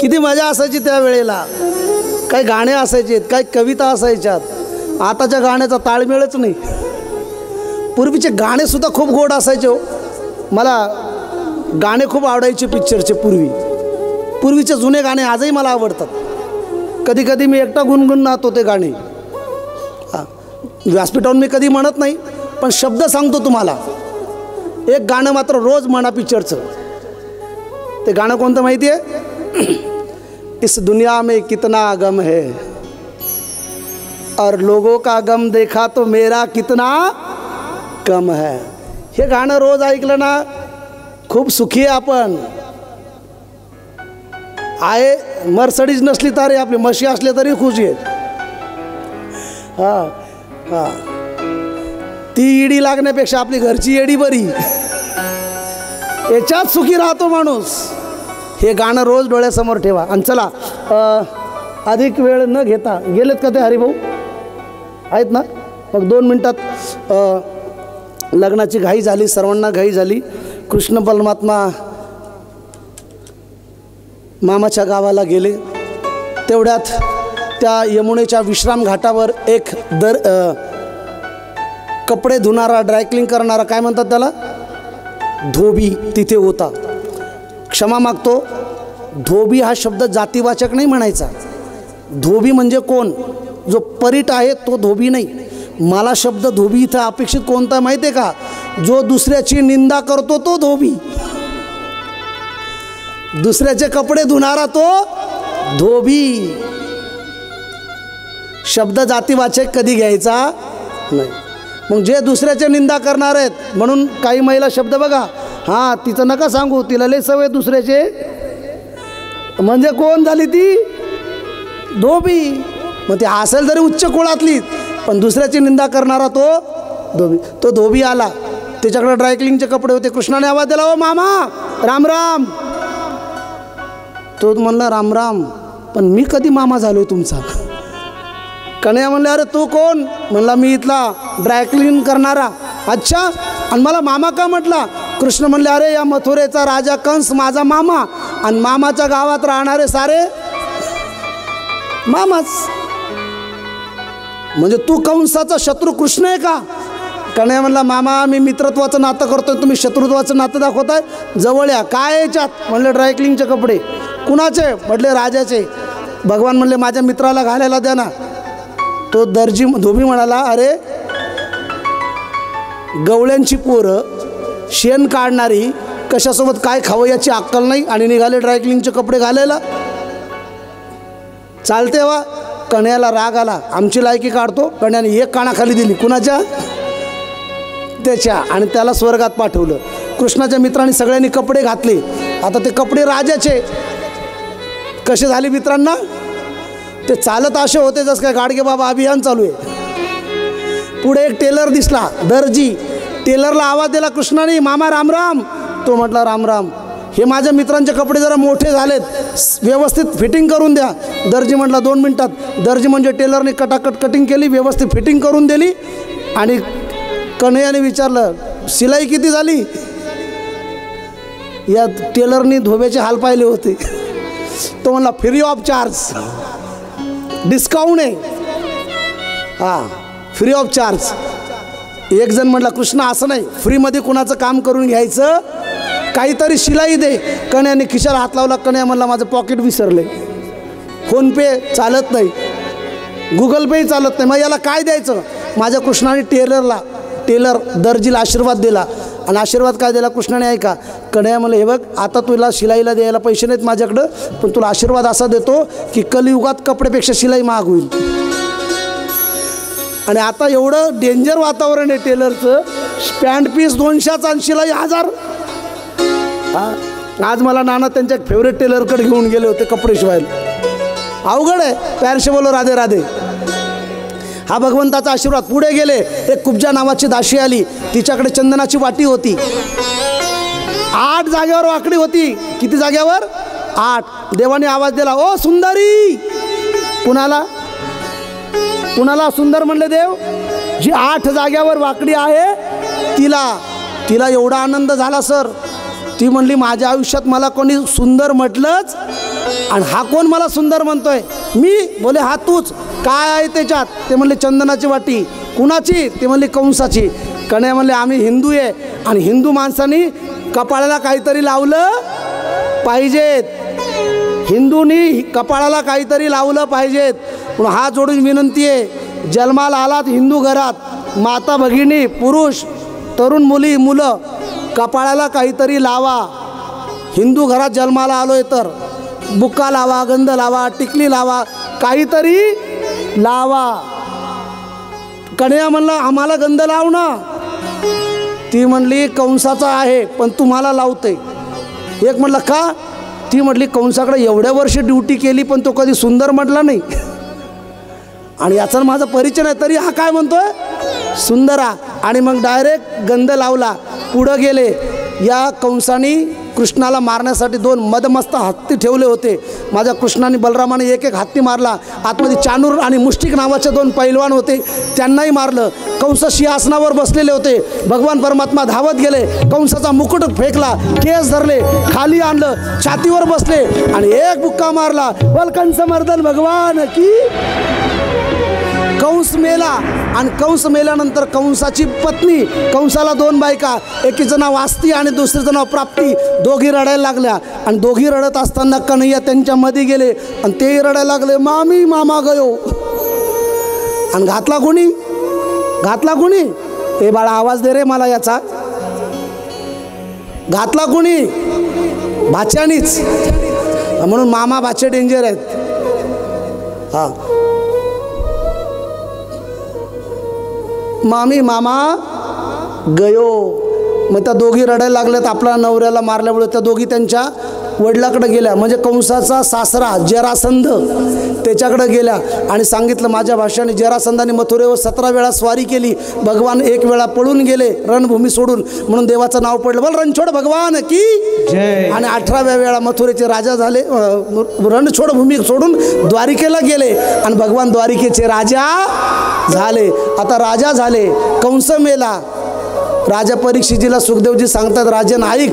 किती मजा असायची त्यावेळेला. काही गाणे असायचे, काही कविता असायच्यात. आताच्या गाण्याचा ताळमेळच नाही. पूर्वीचे गाणेसुद्धा खूप गोड असायचे हो. मला गाणे खूप आवडायचे पिक्चरचे. पूर्वीचे जुने गाणे आजही मला आवडतात. कधी कधी मी एकटा गुणगुणतो ते गाणे. व्यासपीठावरून मी कधी म्हणत नाही, पण शब्द सांगतो तुम्हाला. एक गाणं मात्र रोज म्हणा पिक्चरचं. ते गाणं कोणतं माहिती आहे? इस दुनिया में कितना गम है और लोगों का गम देखा तो मेरा कितना कम है. हे गाणं रोज ऐकलं ना खूप सुखी आहे आपण. आहे मर्सडीज नसली तरी आपली म्हशी असले तरी खुशी आहे. हां हां, ती ईडी लागण्यापेक्षा आपली घरची येडी बरी. याच्यात सुखी राहतो माणूस. हे गाणं रोज डोळ्यासमोर ठेवा. आणि चला अधिक वेळ न घेता, गेलेत का ते हरिभाऊ? आहेत ना? मग 2 मिनटात लग्नाची घाई झाली, सर्वांना घाई झाली. कृष्ण परमात्मा मामाच्या गावाला गेले. तेवढ्यात त्या यमुनेच्या विश्राम घाटावर एक कपडे धुणारा, ड्रायक्लिंग करणारा, काय म्हणतात त्याला, धोबी तिथे होता. क्षमा मागतो, धोबी हा शब्द जातीवाचक नाही म्हणायचा. धोबी म्हणजे कोण? जो परीट आहे तो धोबी नाही. मला शब्द धोबी इथं अपेक्षित कोणता माहिती आहे का? जो दुसऱ्याची निंदा करतो तो धोबी. दुसऱ्याचे कपडे धुणारा तो धोबी. शब्द जातीवाचक कधी घ्यायचा नाही. मग जे दुसऱ्याचे निंदा करणार आहेत, म्हणून काही महिला शब्द बघा, हां तिचं नका सांगू, तिला लय सवय दुसऱ्याचे. म्हणजे कोण झाली ती? धोबी. मग ती असेल तरी उच्च कुळातली, पण दुसऱ्याची निंदा करणारा तो धोबी. तो धोबी आला, त्याच्याकडे ड्रायक्लिंगचे कपडे होते. कृष्णाने आवाज दिला, ओ मामा राम राम. तो म्हणला राम राम, पण मी कधी मामा झालोय तुमचा? कन्हैया म्हणले, अरे तू कोण? म्हणला मी इथला ड्रायक्लिंग करणारा. अच्छा, आणि मला मामा का म्हटला? कृष्ण म्हणले, अरे या मथुरेचा राजा कंस माझा मामा, आणि मामाच्या गावात राहणारे सारे मामाच. म्हणजे तू कंसाचा शत्रू कृष्ण आहे का? कन्हैया म्हणला, मामा मी मित्रत्वाचं नातं करतोय, तुम्ही शत्रुत्वाचं नातं दाखवताय. जवळ या. काय याच्यात? म्हणले ड्रायक्लिंगचे कपडे. कुणाचे? म्हटले राजाचे. भगवान म्हणले माझ्या मित्राला घालायला द्या ना. तो धोबी म्हणाला, अरे गवळ्यांची पोरं शेण काढणारी कशासोबत काय खावं याची अक्कल नाही, आणि निघाले ड्रायक्लिंगचे कपडे घालायला. चालते वा. कन्हैयाला राग आला, आमची लायकी काढतो. कन्हैयाने एक कानाखाली दिली. कुणाच्या? त्याच्या. आणि त्याला स्वर्गात पाठवलं. कृष्णाच्या मित्रांनी सगळ्यांनी कपडे घातले. आता ते कपडे राजाचे. कसे झाले मित्रांना? ते चालत असे होते जसं काय गाडगे बाबा अभियान चालू आहे. पुढे एक टेलर दिसला, दर्जी. टेलरला आवाज दिला कृष्णाने, मामा राम राम. तो म्हटला राम राम. हे माझ्या मित्रांचे कपडे जरा मोठे झालेत, व्यवस्थित फिटिंग करून द्या. दर्जी म्हटला 2 मिनटात. दर्जी म्हणजे टेलरने कटाकट कटिंग केली, व्यवस्थित फिटिंग करून दिली. आणि कन्हैयाने विचारलं, शिलाई किती झाली? या टेलरनी धोब्याचे हाल पाहिले होते. तो म्हणला फ्री ऑफ चार्ज, डिस्काउंट आहे. हां, फ्री ऑफ चार्ज. एक जण म्हटला, कृष्ण असं नाही, फ्रीमध्ये कुणाचं काम करून घ्यायचं, काहीतरी शिलाई दे. कन्हैयाने खिशाला हात लावला. कन्हैया म्हणला माझं पॉकेट विसरले, फोनपे चालत नाही, गुगल पे चालत नाही, मग याला काय द्यायचं? माझ्या कृष्णाने टेलर दर्जीला आशीर्वाद दिला. आणि आशीर्वाद काय दिला कृष्णाने ऐका. कन्हैया म्हणले, हे बघ आता तुला शिलाईला द्यायला पैसे नाहीत माझ्याकडं, पण तुला आशीर्वाद असा देतो की कलियुगात कपड्यापेक्षा शिलाई महाग होईल. आणि आता एवढं डेंजर वातावरण आहे टेलरचं. पॅन्ट पीस 200चा आणि शिलाई 1000. आज मला नाना त्यांच्या फेवरेट टेलरकडे घेऊन गेले होते कपडे शिवायला. अवघड आहे. प्यारशे बोलो राधे राधे. हा भगवंताचा आशीर्वाद. पुढे गेले. एक कुब्जा नावाची दाशी आली. तिच्याकडे चंदनाची वाटी होती. 8 जागेवर वाकडी होती. किती जागेवर? 8. देवाने आवाज दिला, ओ सुंदरी. कुणाला सुंदर म्हणले देव? जी 8 जागेवर वाकडी आहे तिला. एवढा आनंद झाला सर. ती म्हणली माझ्या आयुष्यात मला कोणी सुंदर म्हटलंच, आणि हा कोण मला सुंदर म्हणतोय? मी. बोले हा तूच. काय आहे त्याच्यात? ते म्हणले चंदनाची वाटी. कुणाची? ते म्हणले कंसाची. कण्या म्हणले आम्ही हिंदू आहे, आणि हिंदू माणसांनी कपाळाला काहीतरी लावलं पाहिजेत, हिंदूंनी कपाळाला काहीतरी लावलं पाहिजेत. म्हणून हात जोडून विनंती आहे, जन्माला आलात हिंदू घरात, माता भगिनी पुरुष तरुण मुली मुलं कपाळाला काहीतरी लावा. हिंदू घरात जन्माला आलोय तर बुक्का लावा, गंध लावा, टिकली लावा, काहीतरी लावा. कन्या म्हणलं आम्हाला गंध लाव ना. ती म्हणली कंसाचा आहे पण तुम्हाला लावते. एक म्हणलं का? ती म्हटली कंसाकडे एवढ्या वर्ष ड्युटी केली पण तो कधी सुंदर म्हटला नाही, आणि याचा माझा परिचय नाही, तरी हा काय म्हणतोय सुंदरा. आणि मग डायरेक्ट गंध लावला. पुढं गेले. या कंसाने कृष्णाला मारण्यासाठी 2 मदमस्त हत्ती ठेवले होते. माझ्या कृष्णाने बलरामाने एक हत्ती मारला. आतमध्ये चाणूर आणि मुष्टिक नावाचे 2 पैलवान होते, त्यांनाही मारलं. कंस सिंहासनावर बसलेले होते. भगवान परमात्मा धावत गेले, कंसाचा मुकुट फेकला, केस धरले, खाली आणलं, छातीवर बसले आणि एक बुक्का मारला. बोल कंस मर्दन भगवान की. कंस मेला. आणि कंस मेल्यानंतर कंसाची पत्नी, कंसाला 2 बायका, एकीचं नाव आस्ती आणि दुसरीचं नाव प्राप्ती, दोघी रडायला लागल्या. आणि दोघी रडत असताना कन्हैया त्यांच्यामध्ये गेले आणि तेही रडायला लागले, मामी मामा गयो. आणि घातला कोणी? घातला कोणी? ए बाळा आवाज दे रे मला याचा. घातला कोणी? भाच्यानीच. म्हणून मामा भाचे डेंजर आहेत. हां, मामी मामा गयो. मग त्या दोघी रडायला लागल्यात आपल्या नवऱ्याला मारल्यामुळे. त्या दोघी त्यांच्या वडिलाकडे गेल्या, म्हणजे कंसाचा सासरा जरासंध त्याच्याकडे गेल्या आणि सांगितलं माझ्या भाषाने जरासंधाने मथुरेवर 17 वेळा स्वारी केली, भगवान 1 वेळा पळून गेले रणभूमी सोडून, म्हणून देवाचं नाव पडलं. बोल रणछोड भगवान की जय. आणि 18व्या वेळा मथुरेचे राजा झाले, रणछोड भूमी सोडून द्वारिकेला गेले आणि भगवान द्वारिकेचे राजा झाले. आता राजा झाले, कंस मेला. राजा परीक्षितजीला सुखदेवजी सांगतात, राजन ऐक.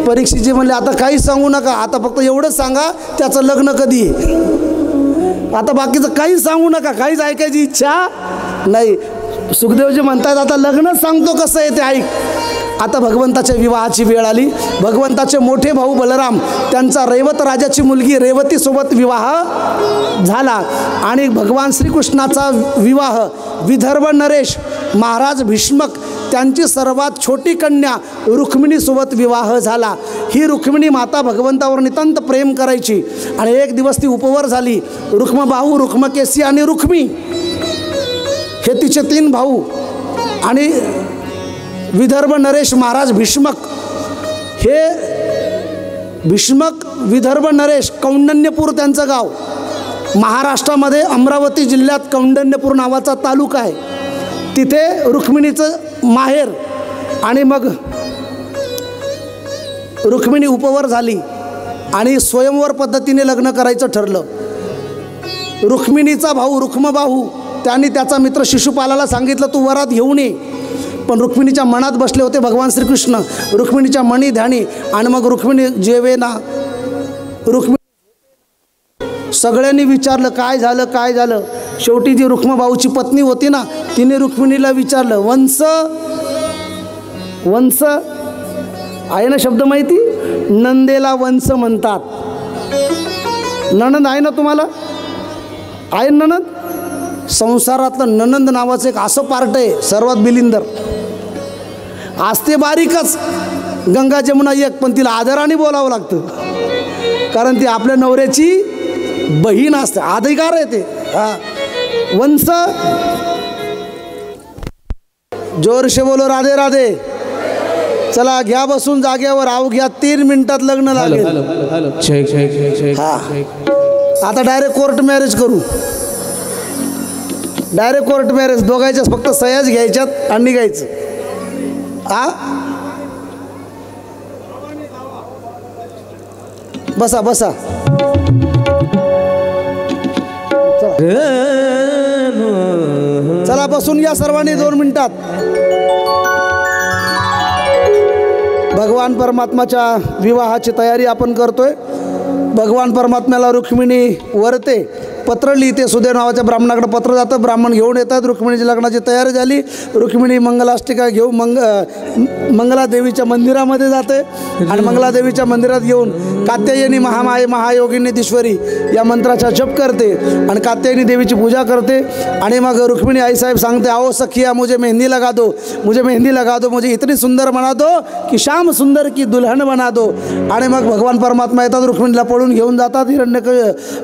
परीक्षितजी म्हणले आता काहीच सांगू नका, आता फक्त एवढंच सांगा त्याचं लग्न कधी. आता बाकीचं काहीच सांगू नका, काहीच ऐकायची इच्छा नाही. सुखदेवजी म्हणतात आता लग्नच सांगतो कसं आहे ते ऐक. आता भगवंताच्या विवाहाची वेळ आली. भगवंताचे मोठे भाऊ बलराम, त्यांचा रैवत राजाची मुलगी रेवतीसोबत विवाह झाला आणि भगवान श्रीकृष्णाचा विवाह विदर्भ नरेश महाराज भीष्मक त्यांची सर्वात छोटी कन्या रुक्मिणीसोबत विवाह झाला. ही रुक्मिणी माता भगवंतावर नितांत प्रेम करायची आणि एक दिवस ती उपवर झाली. रुक्मबाहू, रुक्मकेसी आणि रुक्मी हे तिचे 3 भाऊ आणि विदर्भ नरेश महाराज भीष्मक. हे भीष्मक विदर्भ नरेश कौंडण्यपूर त्यांचं गाव. महाराष्ट्रामध्ये अमरावती जिल्ह्यात कौंडण्यपूर नावाचा तालुका आहे, तिथे रुक्मिणीचं माहेर. आणि मग रुक्मिणी उपवर झाली आणि स्वयंवर पद्धतीने लग्न करायचं ठरलं. रुक्मिणीचा भाऊ रुक्मबाहू त्यांनी त्याचा मित्र शिशुपालाला सांगितलं तू वरात घेऊन ये, पण रुक्मिणीच्या मनात बसले होते भगवान श्रीकृष्ण, रुक्मिणीच्या मनी ध्यानी. आणि मग रुक्मिणी जेवेना. रुक्मिणी सगळ्यांनी विचारलं काय झालं काय झालं. शेवटी जी रुक्मबाहूची पत्नी होती ना, तिने रुक्मिणीला विचारलं वंश वंश आहे ना शब्द माहिती, नंदेला वंश म्हणतात. नणंद आहे ना तुम्हाला, आहे नणंद. संसारातलं नणंद नावाचं एक असं पार्ट आहे सर्वात बिलिंदर. असते बारीकच गंगा जमुना एक, पण तिला आदराने बोलावं लागतं कारण ती आपल्या नवऱ्याची बहीण असते, अधिकार आहे ते. हां, वंश. जोरशे बोलो राधे राधे. चला घ्या बसून जागेवर, अवघ्या 3 मिनिटात लग्न लागेल. हां, आता डायरेक्ट कोर्ट मॅरेज करू. डायरेक्ट कोर्ट मॅरेज, दोघांच्याच फक्त सह्याच घ्यायच्यात आणि निघायचं. हा, बसा बसा. चला बसून घ्या सर्वांनी 2 मिनिटात. भगवान परमात्माच्या विवाहाची तयारी आपण करतोय. भगवान परमात्म्याला रुक्मिणी वरते पत्र लिहिते. सुदेव नावाच्या ब्राह्मणाकडे पत्र जातं. ब्राह्मण घेऊन येतात. रुक्मिणीची लग्नाची तयारी झाली. रुक्मिणी मंगलाष्टिका घेऊन मंगलादेवीच्या मंदिरामध्ये जाते आणि मंगलादेवीच्या मंदिरात घेऊन कात्यायनी महामाये महायोगिनी ईश्वरी या मंत्राचा जप करते आणि कात्यायनी देवीची पूजा करते. आणि मग रुक्मिणी आईसाहेब सांगते, आओ सखिया मुझे मेहंदी लगा दो, मुझे मेहंदी लगा दो, मुझे इतनी सुंदर बना दो की श्याम सुंदर की दुल्हन बना दो. आणि मग भगवान परमात्मा येतात. रुक्मिणीला पळून घेऊन जातात.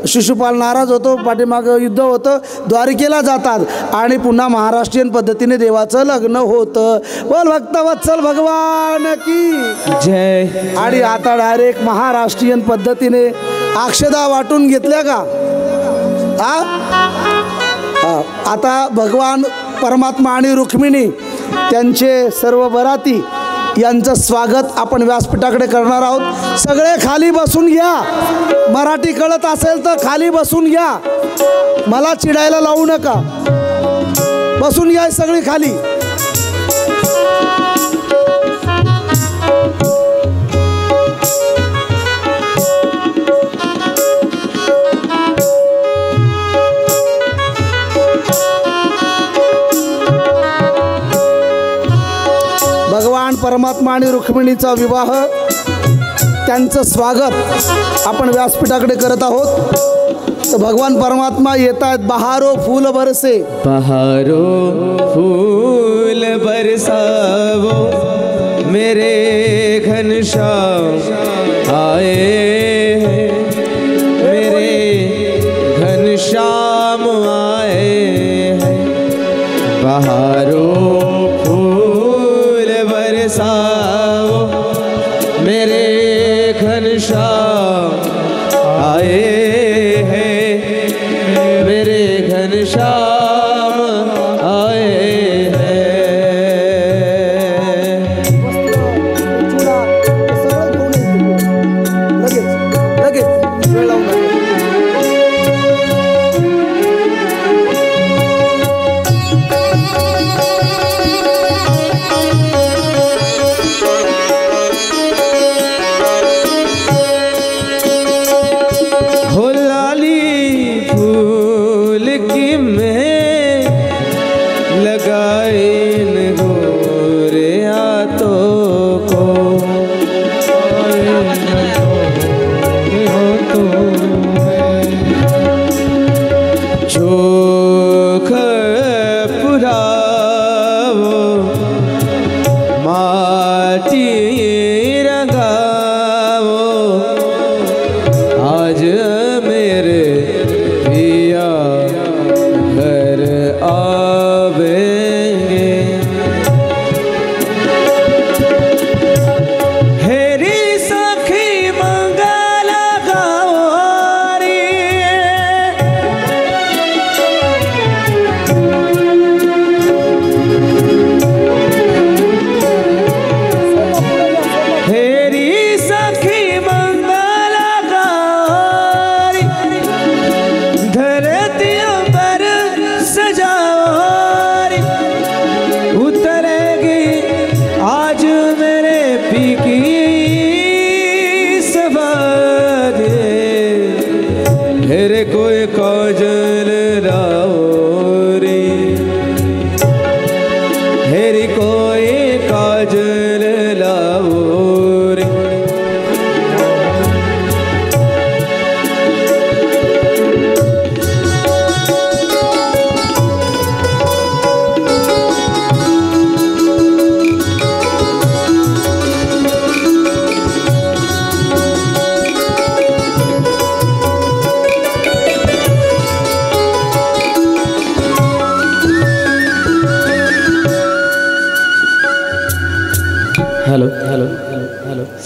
शिशुपाल नाराज होतो. पाठीमागं युद्ध होतं. द्वारिकेला जातात आणि पुन्हा महाराष्ट्रीयन पद्धतीने देवाचं लग्न होतं. बोल भक्तवत्सल भगवान की जय. आणि आता डायरेक्ट महाराष्ट्रीयन पद्धतीने अक्षदा वाटून घेतल्या का? आता भगवान परमात्मा आणि रुक्मिणी त्यांचे सर्व बराती यांचं स्वागत आपण व्यासपीठाकडे करणार आहोत. सगळे खाली बसून घ्या. मराठी कळत असेल तर खाली बसून घ्या. मला चिडायला लावू नका. बसून घ्या सगळी खाली. भगवान परमात्मा आणि रुक्मिणीचा विवाह त्यांचं स्वागत आपण व्यासपीठाकडे करत आहोत. तर भगवान परमात्मा येत आहेत. बहारो फूल बरसे, बहारो फूल बरसावो मेरे घनश्याम आए हैं, मेरे घनश्याम आए हैं. बहारो बरसाओ मेरे घनश्याम आए हैं, मेरे घनश्याम आए हैं.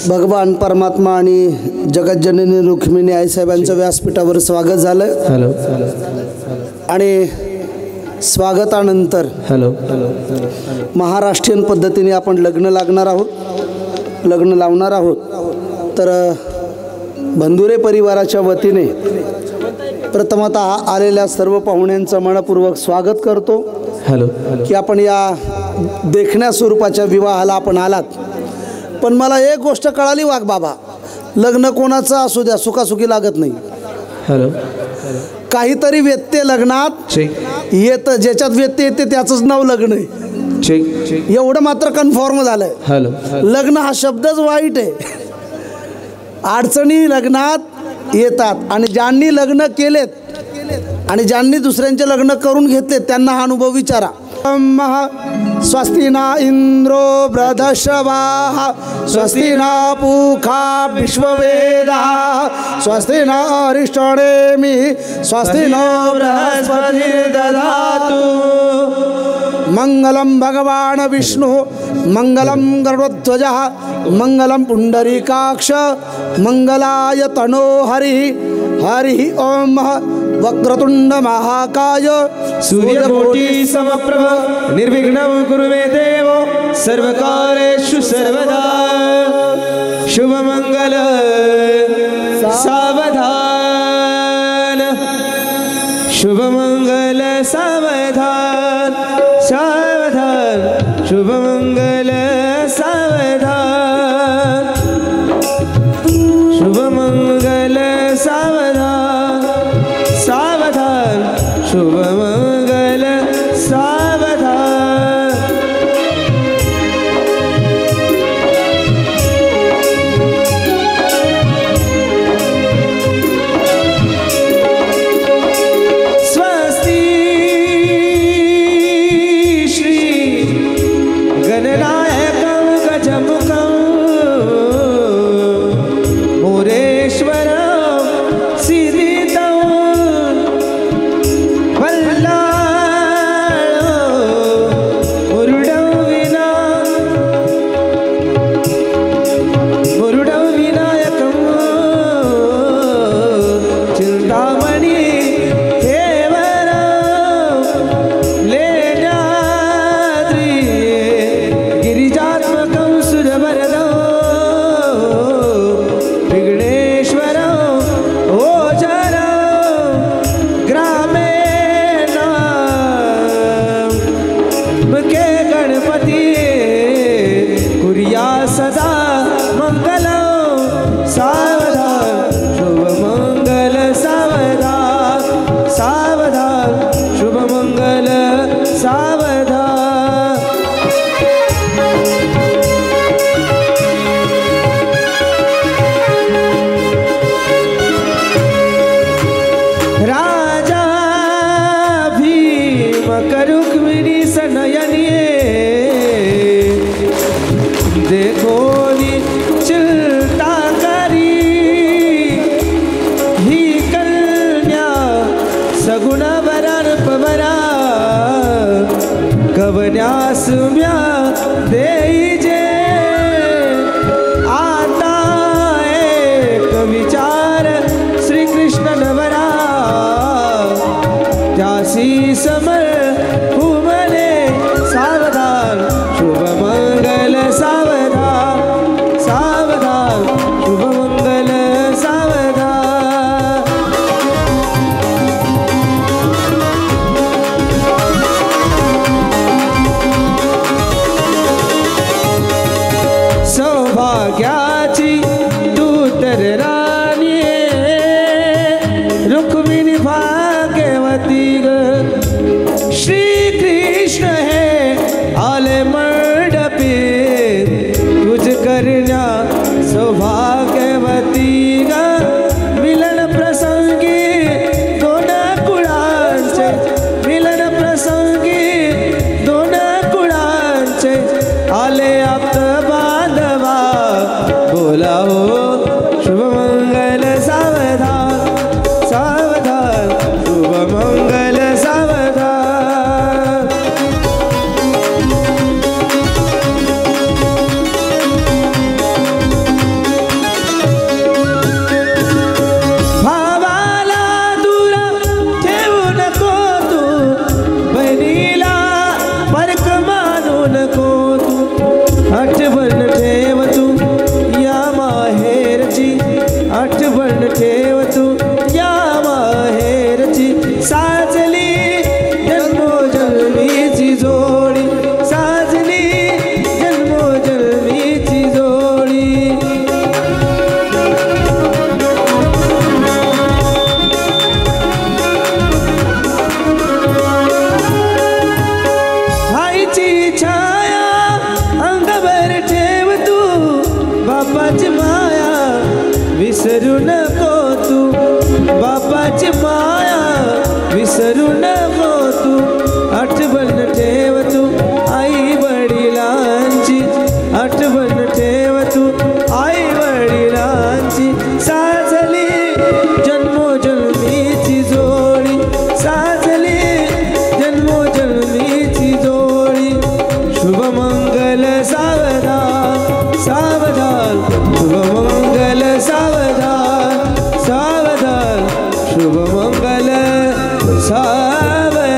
भगवान परमात्मा आणि जगज्जननी रुक्मिणी आईसाहेबांचं व्यासपीठावर स्वागत झालं. हॅलो. आणि स्वागतानंतर महाराष्ट्रीयन पद्धतीने आपण लग्न लावणार आहोत. तर बंधुरे परिवाराच्या वतीने प्रथमतः आलेल्या सर्व पाहुण्यांचं मनपूर्वक स्वागत करतो. हॅलो. की आपण या देखण्या स्वरूपाच्या विवाहाला आपण आलात. पण मला एक गोष्ट कळाली वाघ बाबा, लग्न कोणाचं असू द्या सुखासुखी लागत नाही. हॅलो काहीतरी व्यत्यय लग्नात चेक येतं, ज्याच्यात व्यत्यय येते त्याचंच नाव लग्न आहे. चेक एवढं मात्र कन्फर्म झालंय. हॅलो लग्न हा शब्दच वाईट आहे. अडचणी लग्नात येतात आणि ज्यांनी लग्न केलेत आणि ज्यांनी दुसऱ्यांचे लग्न करून घेतले त्यांना हा अनुभव विचारा. स्वस्ति ना इंद्रो बृहदश्रवाः स्वस्ति ना पूषा विश्ववेदाः स्वस्ति न अरिष्टनेमि स्वस्ति नो बृहस्पतिर्दधातु. मंगलम भगवान विष्णु मंगलम गरुड़ध्वजः मंगलम पुंडरीकाक्ष मंगलाय तनो हरि. हरि ओम. वक्रतुंड महाकाय सूर्यकोटि समप्रभ निर्विघ्नं कुरु मे देव सर्वकार्येषु सर्वदा. शुभमंगल सावधान शुभमंगल सावधान सावधान शुभमंगल सावधान शुभमंगल सावधान सावधान शुभमंगल सावधान. स्वस्ति श्री गणनायकं गजमुखं मुरेश्वरं सिद्धितं मुरुडं विनायकं चिंतामणि देवरं लेण्याद्रि गिरिजात्मकं सुरवरदं विघ्नेश्वरं ओजरं ग्रामेण मुखे गणपति कुर्या सदा मंगलं सावधान शुभमंगल सावधान सावधान शुभमंगल सावधान. राजा भीम करुक्मिणी सनयनिये देखो नी चिंता करी ही कन्या सगुण वरण पवरा कवन्यास म्या देईजे आता एक विचार श्री कृष्ण नवरा त्यासी समर भूमने सावधान शुभमंगल सावधान सावधान शुभमंगल सावधान. सौभाग्याची तू तर राणी रुक्मिणी भाग्यवती ग. श्री कृष्ण है आले मंडपे तुझ करण्या सौभाग्यवती ग. मिलन प्रसंगी दोन कुळांचे मिलन प्रसंगी दोन कुळांचे आले आप्त बांधवा बोला हो शुभमंगल सावधान सावधान शुभमंगल सावधान. जन्मोजन्मीची जोडी साजली जन्मोजन्मीची जोडी शुभमंगल सावधान सावधान शुभमंगल सावधान सावधान शुभमंगल सावधान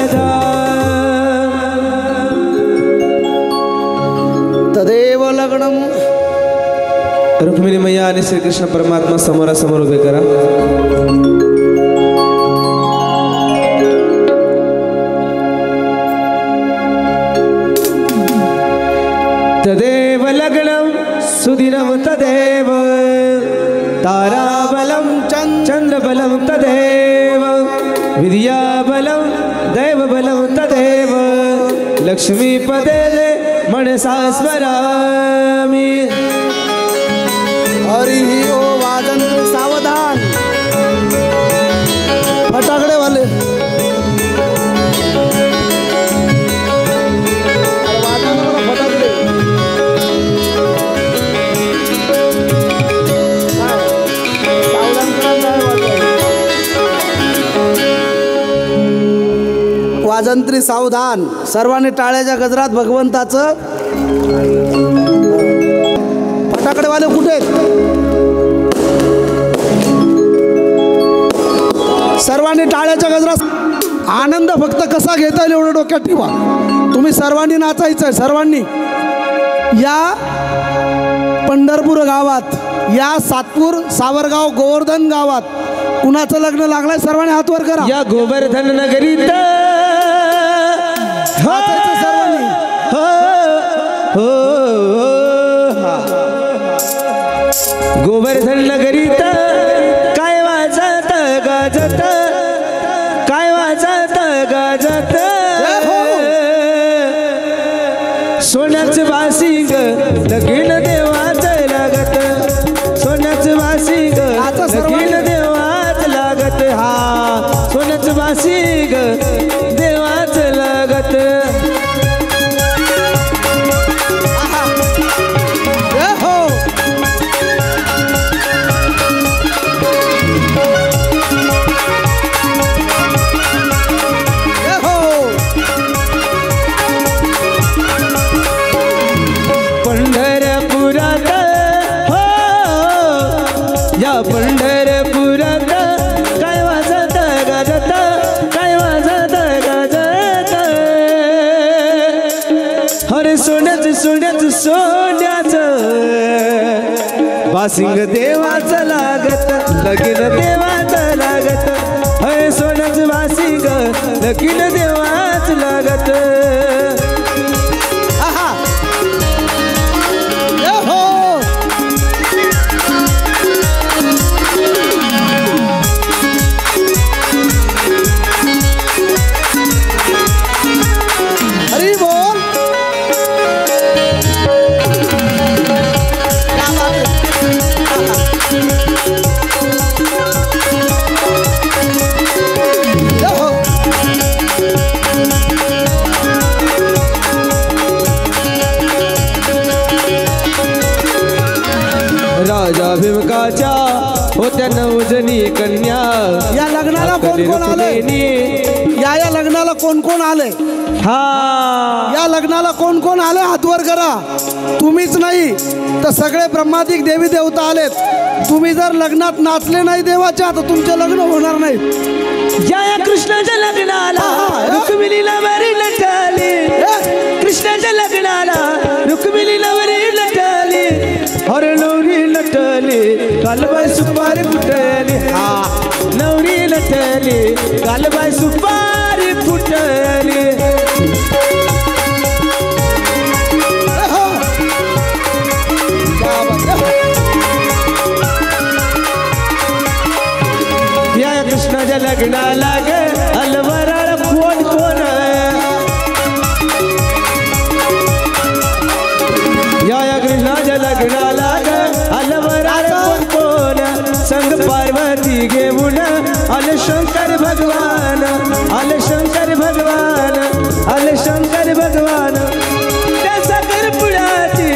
तदेव लग्नम. रुक्मिणी मैया आणि श्रीकृष्ण परमात्मा समोरासमोर उभे करा. तदेव लग्नम सुदिनम तदेव ताराबलं चंद्रबलं तदेव विद्याबलं दैवबलं तदेव लक्ष्मीपदे मनसा स्मरामि. हरी ओ वाजंत्री सावधान. फटाकडे वाले वाजंत्री सावधान. सर्वांनी टाळ्याच्या गजरात भगवंताचं. फटाकडेवाले कुठे आहेत? सर्वांनी टाळ्याच्या गजरात. आनंद फक्त कसा घेता येईल एवढं डोक्यात ठेवा. तुम्ही सर्वांनी नाचायचं आहे. सर्वांनी या पंढरपूर गावात, या सातपूर सावरगाव गोवर्धन गावात कुणाचं लग्न लागलंय सर्वांनी हात वर करा. या गोवर्धन नगरीत सर्वांनी गोवर्धन नगरीत काय वाजत गाजत काय वाजत गाजत सोन्याचं वासिंग लगीन देवाच लागत सोन्याचं वासिंग लगीन देवाच लागत. हा सोन्याचं वासिंग देवाच लागत. पंढरपुरात हो या पंढरपुरात काय वाजत गाजत काय वाजत गाजत अरे सोन्याचं सोन्याचं सोन्याचं वासिंग देवाचं लागत लगीन देवाचं लागत. अरे सोन्याचं वासिंग लगीन देवाचं लागत. हरी बोल. राजा भीमकाच्या होत्या नवजनी कन्या. या लग्नाला कोण कोण आले? या लग्नाला कोण कोण आले? हा या लग्नाला कोण कोण आले हात वर करा. तुम्हीच नाही तर सगळे ब्रह्मादिक देवी देवता आलेत. तुम्ही जर लग्नात नाचले नाही देवाच्या तर तुमचे लग्न होणार नाही. या कृष्णाच्या लग्नाला रुक्मिणीला बरी लटली. कृष्णाच्या लग्नाला रुक्मिणीला बरी लटली. अरे नवरी लटली कालबाई सुपारी फुटली. हा नवरी लटली कालबाई सुपारी फुटली. या कृष्णाच्या लग्नाला ग अलवराळ कोण कोण. या कृष्णाच्या लग्नाला ग अलवराळ कोण कोण. संग पार्वती घेऊन आले शंकर भगवान आले शंकर भगवान आले शंकर भगवान. त्या साखरपुड्याची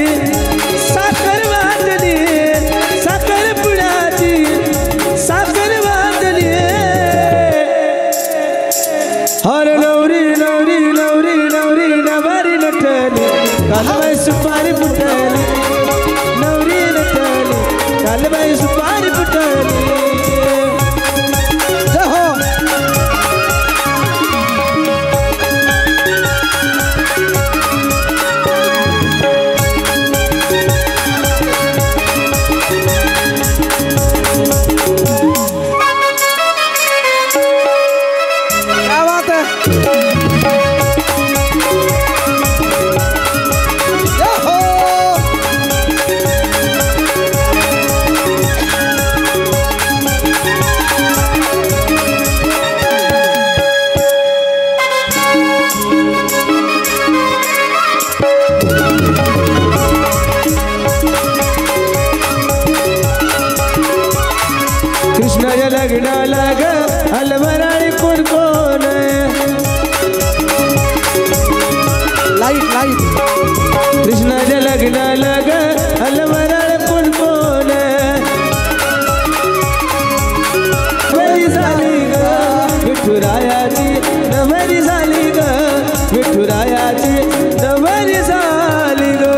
साखर वाजली साखरपुड्याची साखर वाजली. लग्नाला ग अलवराळी कोण कोण लाईट लाईट कृष्णाच्या लग्नाला ग अलवराळ कोण कोण नवरी झाली ग विठुरायाची नवरी झाली ग विठुरायाची नवरी झाली ग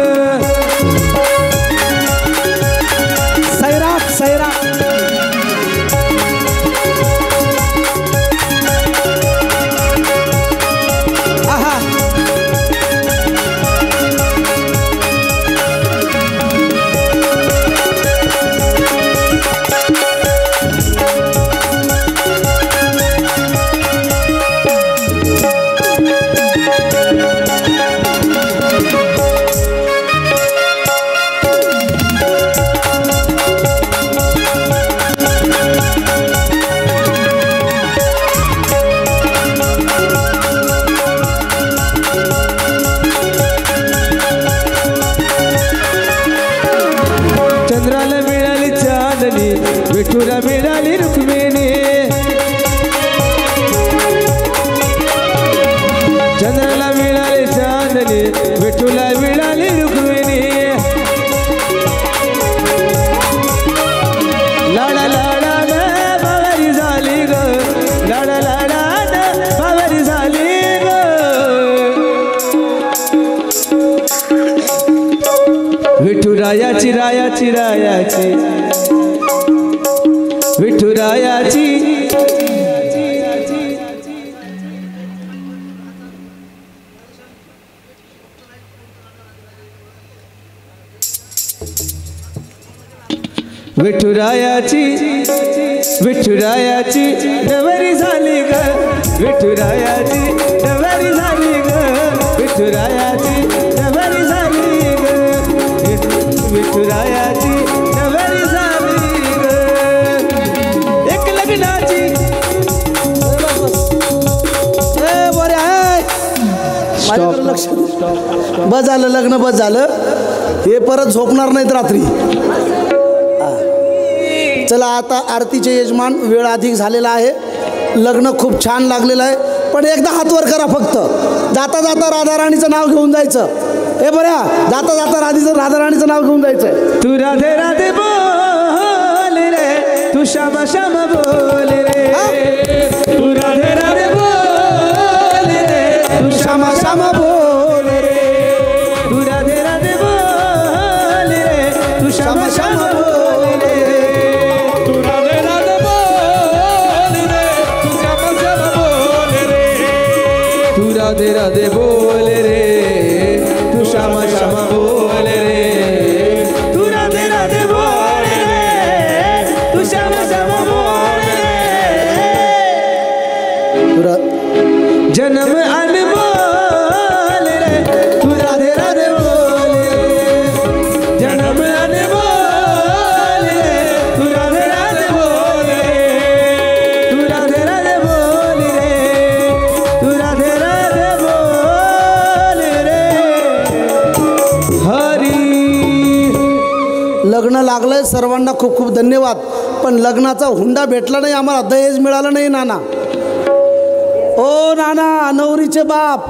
सैराट सैराट आहा चंद्राला मिळाली चांदणी विठुरा मिळाली रुक्मिणी चंद्राला मिळाली चांदणी विठुला मिळाली रुक्मिणी लाडा लाडा बावारी झाली ग लाडा लाडा बावारी झाली ग विठुरायाची रायाची रायाची विठुरायाची विठुरायाची विठुरायाची नवरी झाली ग विठुरायाची नवरी झाली ग विठुरायाची नवरी झाली ग विठुरायाची नवरी झाली ग एक लग्नाची ए बरे आहे माझ्याकडे लक्ष दे. बस झालं लग्न बस झालं हे परत झोपणार नाहीत रात्री चला आता आरतीचे यजमान वेळ अधिक झालेला आहे लग्न खूप छान लागलेलं आहे पण एकदा हात वर करा फक्त जाता जाता राधाराणीचं नाव घेऊन जायचं हे बऱ्या जाता जाता राधाराणीचं नाव घेऊन जायचं तू राधे राधे बोल रे तू श्यामा श्यामा बोल रे तू राधे राधे बोल रे तू श्यामा श्यामा बोल रे तू राधे राधे बोल रे तू श्यामा श्यामा बोल रे तू राधे राधे बोल रे तू श्यामा श्यामा बोल रे तू राधे राधे बोल रे तू श्यामा श्यामा बोल रे तू राधे राधे बोल रे तू श्यामा श्यामा बोल रे जन्म अनमोल रे तू राधे राधे बोल रे जन्म अनमोल रे तू राधे राधे बोल रे तू राधे राधे बोल रे तू राधे राधे बोल रे हरी लग्न लागलंय सर्वांना खूप खूप धन्यवाद पण लग्नाचा हुंडा भेटला नाही आम्हाला दहेज मिळालं नाही नाना ओ नाना नवरीचे बाप